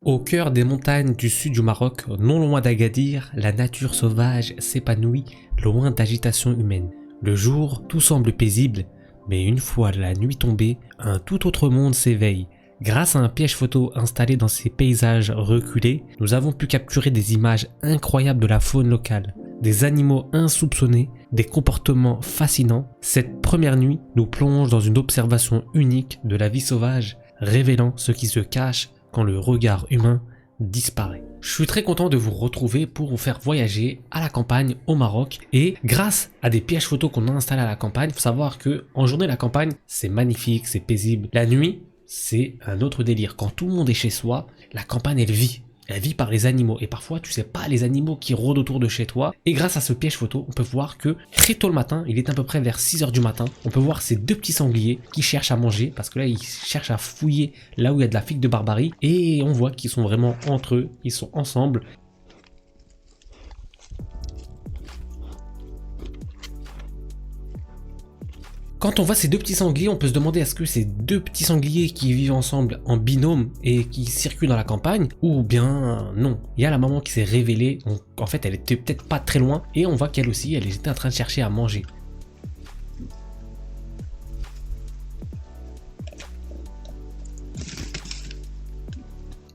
Au cœur des montagnes du sud du Maroc, non loin d'Agadir, la nature sauvage s'épanouit loin d'agitation humaine. Le jour, tout semble paisible, mais une fois la nuit tombée, un tout autre monde s'éveille. Grâce à un piège photo installé dans ces paysages reculés, nous avons pu capturer des images incroyables de la faune locale, des animaux insoupçonnés, des comportements fascinants. Cette première nuit nous plonge dans une observation unique de la vie sauvage, révélant ce qui se cache quand le regard humain disparaît. Je suis très content de vous retrouver pour vous faire voyager à la campagne au Maroc, et grâce à des pièges photos qu'on a installés à la campagne, il faut savoir que en journée la campagne c'est magnifique, c'est paisible. La nuit c'est un autre délire. Quand tout le monde est chez soi, la campagne elle vit. Elle vit par les animaux, et parfois tu sais pas les animaux qui rôdent autour de chez toi. Et grâce à ce piège photo, on peut voir que très tôt le matin, il est à peu près vers 6 h du matin, on peut voir ces deux petits sangliers qui cherchent à manger, parce que là ils cherchent à fouiller là où il y a de la figue de barbarie, et on voit qu'ils sont vraiment entre eux, ils sont ensemble. Quand on voit ces deux petits sangliers, on peut se demander est-ce que ces deux petits sangliers qui vivent ensemble en binôme et qui circulent dans la campagne, ou bien non. Il y a la maman qui s'est révélée, donc en fait elle était peut-être pas très loin, et on voit qu'elle aussi, elle était en train de chercher à manger.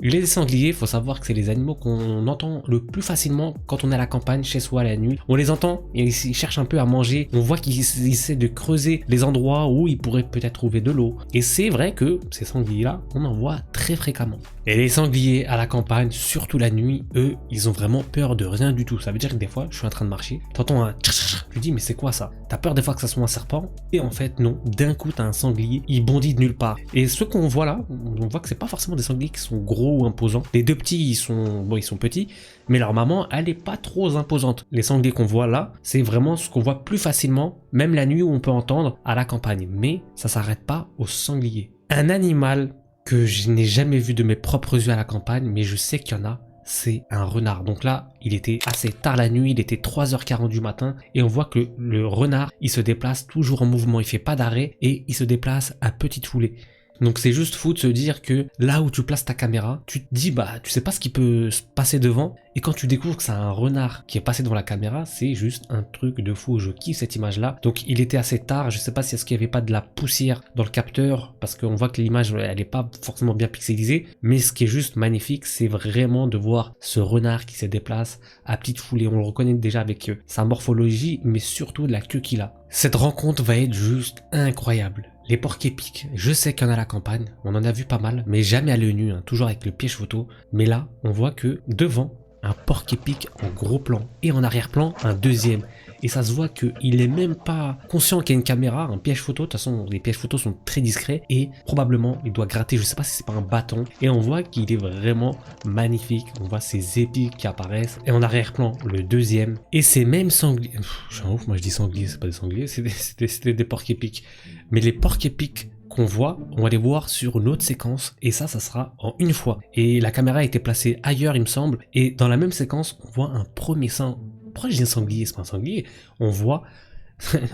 Les sangliers, il faut savoir que c'est les animaux qu'on entend le plus facilement quand on est à la campagne, chez soi la nuit. On les entend et ils cherchent un peu à manger. On voit qu'ils essaient de creuser les endroits où ils pourraient peut-être trouver de l'eau. Et c'est vrai que ces sangliers-là, on en voit très fréquemment. Et les sangliers à la campagne, surtout la nuit, eux, ils ont vraiment peur de rien du tout. Ça veut dire que des fois, je suis en train de marcher, t'entends un tch, je dis mais c'est quoi ça? T'as peur des fois que ça soit un serpent? Et en fait non, d'un coup t'as un sanglier, il bondit de nulle part. Et ceux qu'on voit là, on voit que c'est pas forcément des sangliers qui sont gros ou imposants. Les deux petits, ils sont petits, mais leur maman, elle est pas trop imposante. Les sangliers qu'on voit là, c'est vraiment ce qu'on voit plus facilement, même la nuit où on peut entendre à la campagne. Mais ça s'arrête pas aux sangliers. Un animal que je n'ai jamais vu de mes propres yeux à la campagne, mais je sais qu'il y en a, c'est un renard. Donc là, il était assez tard la nuit, il était 3h40 du matin, et on voit que le renard, il se déplace toujours en mouvement, il fait pas d'arrêt, et il se déplace à petite foulée. Donc c'est juste fou de se dire que là où tu places ta caméra, tu te dis bah tu sais pas ce qui peut se passer devant, et quand tu découvres que c'est un renard qui est passé devant la caméra, c'est juste un truc de fou. Je kiffe cette image là. Donc il était assez tard, je sais pas si est-ce qu'il y avait pas de la poussière dans le capteur, parce qu'on voit que l'image elle est pas forcément bien pixelisée, mais ce qui est juste magnifique, c'est vraiment de voir ce renard qui se déplace à petite foulée. On le reconnaît déjà avec sa morphologie, mais surtout de la queue qu'il a. Cette rencontre va être juste incroyable. Les porcs-épics, je sais qu'il y en a à la campagne, on en a vu pas mal, mais jamais à l'œil nu, hein, toujours avec le piège photo. Mais là, on voit que devant, un porc-épic en gros plan, et en arrière-plan, un deuxième. Et ça se voit qu'il est même pas conscient qu'il y a une caméra, un piège photo. De toute façon, les pièges photos sont très discrets, et probablement il doit gratter, je sais pas si c'est pas un bâton. Et on voit qu'il est vraiment magnifique. On voit ces épics qui apparaissent, et en arrière-plan, le deuxième. Et ces mêmes sangliers, je suis un ouf, moi je dis sangliers, c'est pas des sangliers, c'était des porcs-épics. Mais les porcs-épics qu'on voit, on va les voir sur une autre séquence, et ça sera en une fois. Et la caméra a été placée ailleurs, il me semble, et dans la même séquence, on voit un premier sang. Pourquoi je dis un sanglier? C'est pas un sanglier. On voit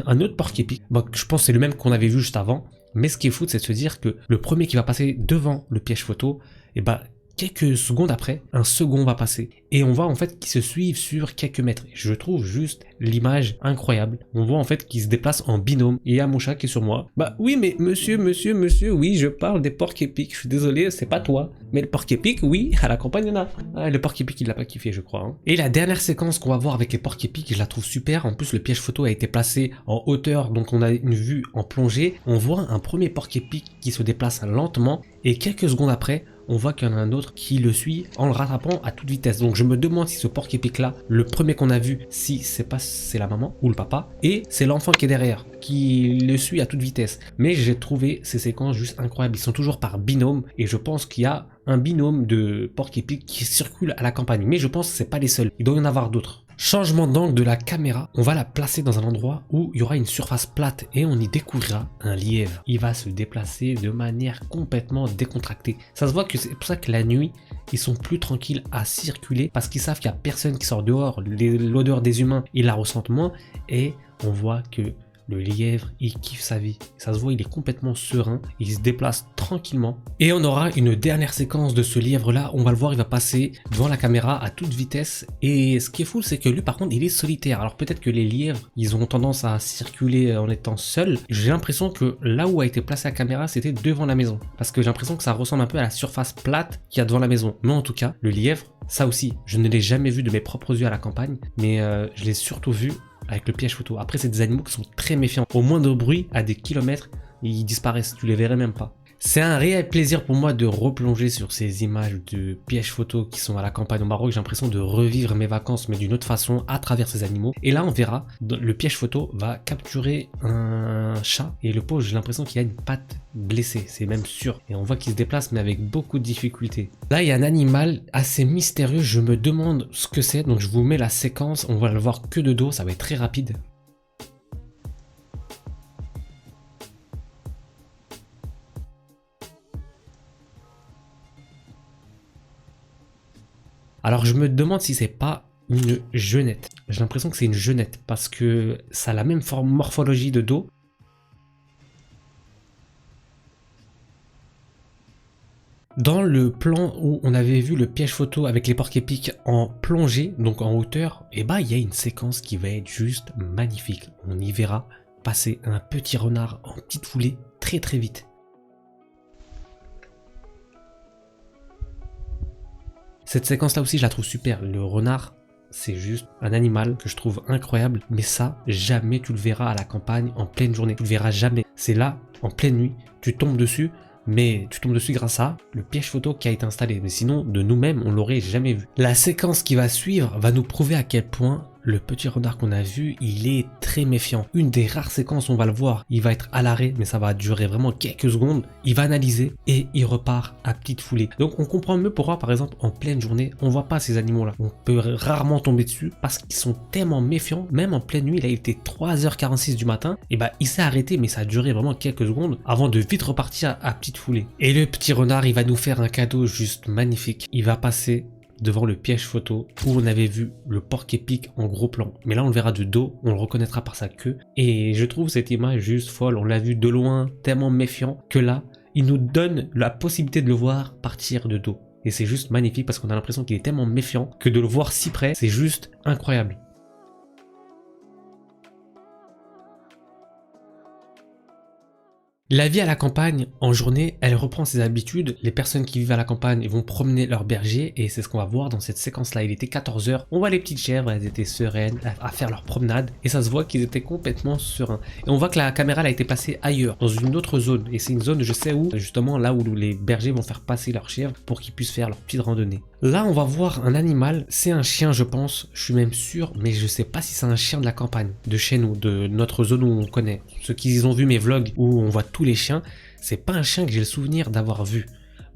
un autre porc-épic. Bon, je pense que c'est le même qu'on avait vu juste avant, mais ce qui est fou, c'est de se dire que le premier qui va passer devant le piège photo, et bah quelques secondes après, un second va passer. Et on voit en fait qu'ils se suivent sur quelques mètres. Je trouve juste l'image incroyable. On voit en fait qu'ils se déplacent en binôme. Et il y a mon chat qui est sur moi. Bah oui, mais monsieur, oui, je parle des porcs-épics. Je suis désolé, c'est pas toi. Mais le porc-épic, oui, à la campagne, il y en a. Ah, le porc-épic, il l'a pas kiffé, je crois. Hein. Et la dernière séquence qu'on va voir avec les porcs-épics, je la trouve super. En plus, le piège photo a été placé en hauteur, donc on a une vue en plongée. On voit un premier porc-épic qui se déplace lentement. Et quelques secondes après, on voit qu'il y en a un autre qui le suit en le rattrapant à toute vitesse. Donc je me demande si ce porc-épic là, le premier qu'on a vu, si c'est la maman ou le papa, et c'est l'enfant qui est derrière, qui le suit à toute vitesse. Mais j'ai trouvé ces séquences juste incroyables. Ils sont toujours par binôme, et je pense qu'il y a un binôme de porc-épic qui circule à la campagne. Mais je pense que c'est pas les seuls, il doit y en avoir d'autres. Changement d'angle de la caméra, on va la placer dans un endroit où il y aura une surface plate, et on y découvrira un lièvre. Il va se déplacer de manière complètement décontractée. Ça se voit que c'est pour ça que la nuit, ils sont plus tranquilles à circuler, parce qu'ils savent qu'il n'y a personne qui sort dehors, l'odeur des humains, ils la ressentent moins, et on voit que Le lièvre, il kiffe sa vie. Ça se voit, il est complètement serein. Il se déplace tranquillement. Et on aura une dernière séquence de ce lièvre-là. On va le voir, il va passer devant la caméra à toute vitesse. Et ce qui est fou, c'est que lui, par contre, il est solitaire. Alors peut-être que les lièvres, ils ont tendance à circuler en étant seuls. J'ai l'impression que là où a été placée la caméra, c'était devant la maison. Parce que j'ai l'impression que ça ressemble un peu à la surface plate qu'il y a devant la maison. Mais en tout cas, le lièvre, ça aussi, je ne l'ai jamais vu de mes propres yeux à la campagne. Mais je l'ai surtout vu avec le piège photo. Après, c'est des animaux qui sont très méfiants. Au moindre bruit, à des kilomètres, ils disparaissent. Tu les verrais même pas. C'est un réel plaisir pour moi de replonger sur ces images de pièges photos qui sont à la campagne au Maroc. J'ai l'impression de revivre mes vacances, mais d'une autre façon, à travers ces animaux. Et là, on verra, le piège photo va capturer un chat. Et le pauvre, j'ai l'impression qu'il a une patte blessée, c'est même sûr. Et on voit qu'il se déplace, mais avec beaucoup de difficultés. Là, il y a un animal assez mystérieux. Je me demande ce que c'est. Donc, je vous mets la séquence. On va le voir que de dos. Ça va être très rapide. Alors je me demande si c'est pas une genette. J'ai l'impression que c'est une genette parce que ça a la même morphologie de dos. Dans le plan où on avait vu le piège photo avec les porcs-épics en plongée, donc en hauteur, et bah il y a une séquence qui va être juste magnifique. On y verra passer un petit renard en petite foulée très très vite. Cette séquence là aussi je la trouve super, le renard c'est juste un animal que je trouve incroyable, mais ça jamais tu le verras à la campagne en pleine journée, tu le verras jamais, c'est là en pleine nuit, tu tombes dessus, mais tu tombes dessus grâce à le piège photo qui a été installé, mais sinon de nous-mêmes on l'aurait jamais vu. La séquence qui va suivre va nous prouver à quel point le petit renard qu'on a vu, il est très méfiant. Une des rares séquences, on va le voir, il va être à l'arrêt, mais ça va durer vraiment quelques secondes. Il va analyser et il repart à petite foulée. Donc on comprend mieux pourquoi, par exemple, en pleine journée, on voit pas ces animaux-là. On peut rarement tomber dessus parce qu'ils sont tellement méfiants. Même en pleine nuit, là, il était 3h46 du matin. Et bah, il s'est arrêté, mais ça a duré vraiment quelques secondes avant de vite repartir à petite foulée. Et le petit renard, il va nous faire un cadeau juste magnifique. Il va passer devant le piège photo où on avait vu le porc-épic en gros plan. Mais là on le verra de dos, on le reconnaîtra par sa queue. Et je trouve cette image juste folle, on l'a vu de loin, tellement méfiant, que là, il nous donne la possibilité de le voir partir de dos. Et c'est juste magnifique parce qu'on a l'impression qu'il est tellement méfiant que de le voir si près, c'est juste incroyable. La vie à la campagne, en journée, elle reprend ses habitudes. Les personnes qui vivent à la campagne vont promener leurs bergers et c'est ce qu'on va voir dans cette séquence-là. Il était 14h, on voit les petites chèvres, elles étaient sereines à faire leur promenade et ça se voit qu'ils étaient complètement sereins. Et on voit que la caméra elle a été placée ailleurs, dans une autre zone. Et c'est une zone, je sais où, justement là où les bergers vont faire passer leurs chèvres pour qu'ils puissent faire leur petite randonnée. Là, on va voir un animal, c'est un chien je pense, je suis même sûr, mais je sais pas si c'est un chien de la campagne, de chez nous, de notre zone où on connaît. Ceux qui ont vu mes vlogs où on voit tous les chiens, c'est pas un chien que j'ai le souvenir d'avoir vu.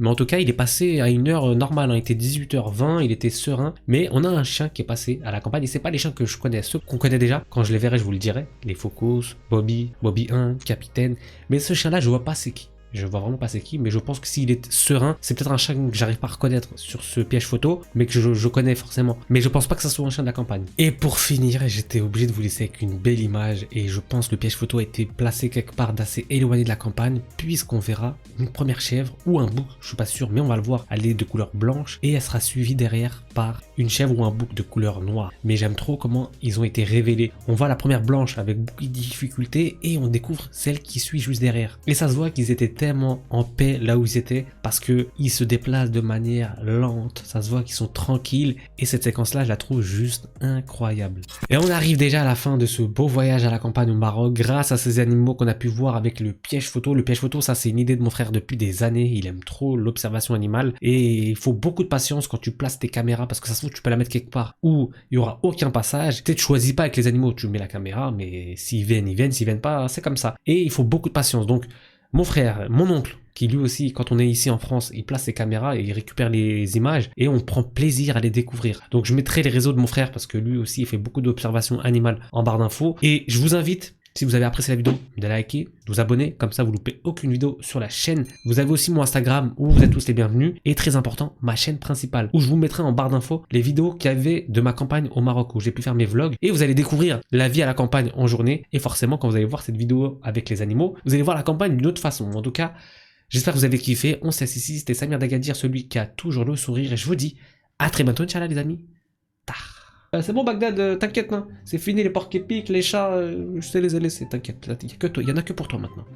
Mais en tout cas, il est passé à une heure normale, il était 18h20, il était serein, mais on a un chien qui est passé à la campagne, et c'est pas les chiens que je connais, ceux qu'on connaît déjà, quand je les verrai je vous le dirai, les Focus, Bobby 1, Capitaine, mais ce chien là je vois pas c'est qui. Je vois vraiment pas c'est qui, mais je pense que s'il est serein, c'est peut-être un chien que j'arrive pas à reconnaître sur ce piège photo, mais que je connais forcément. Mais je pense pas que ça soit un chien de la campagne. Et pour finir, j'étais obligé de vous laisser avec une belle image, et je pense que le piège photo a été placé quelque part d'assez éloigné de la campagne, puisqu'on verra une première chèvre ou un bouc, je suis pas sûr, mais on va le voir, elle est de couleur blanche, et elle sera suivie derrière par une chèvre ou un bouc de couleur noire. Mais j'aime trop comment ils ont été révélés. On voit la première blanche avec beaucoup de difficultés, et on découvre celle qui suit juste derrière. Et ça se voit qu'ils étaient tellement en paix là où ils étaient parce que ils se déplacent de manière lente, ça se voit qu'ils sont tranquilles et cette séquence là je la trouve juste incroyable. Et on arrive déjà à la fin de ce beau voyage à la campagne au Maroc grâce à ces animaux qu'on a pu voir avec le piège photo. Le piège photo, ça c'est une idée de mon frère depuis des années, il aime trop l'observation animale et il faut beaucoup de patience quand tu places tes caméras parce que ça se trouve tu peux la mettre quelque part où il y aura aucun passage. Peut-être tu choisis pas avec les animaux, tu mets la caméra mais s'ils viennent, s'ils viennent pas, c'est comme ça. Et il faut beaucoup de patience. Donc mon frère, mon oncle, qui lui aussi, quand on est ici en France, il place ses caméras et il récupère les images et on prend plaisir à les découvrir. Donc je mettrai les réseaux de mon frère parce que lui aussi il fait beaucoup d'observations animales en barre d'infos et je vous invite Si vous avez apprécié la vidéo, de liker, de vous abonner, comme ça vous loupez aucune vidéo sur la chaîne. Vous avez aussi mon Instagram où vous êtes tous les bienvenus. Et très important, ma chaîne principale où je vous mettrai en barre d'infos les vidéos qu'il y avait de ma campagne au Maroc où j'ai pu faire mes vlogs. Et vous allez découvrir la vie à la campagne en journée. Et forcément, quand vous allez voir cette vidéo avec les animaux, vous allez voir la campagne d'une autre façon. En tout cas, j'espère que vous avez kiffé. On se laisse ici. C'était Samir Dagadir, celui qui a toujours le sourire. Et je vous dis à très bientôt, Inch'Allah les amis. C'est bon Bagdad, t'inquiète, hein. C'est fini les porcs épiques, les chats, je sais les laisser, t'inquiète, il y en a que pour toi maintenant.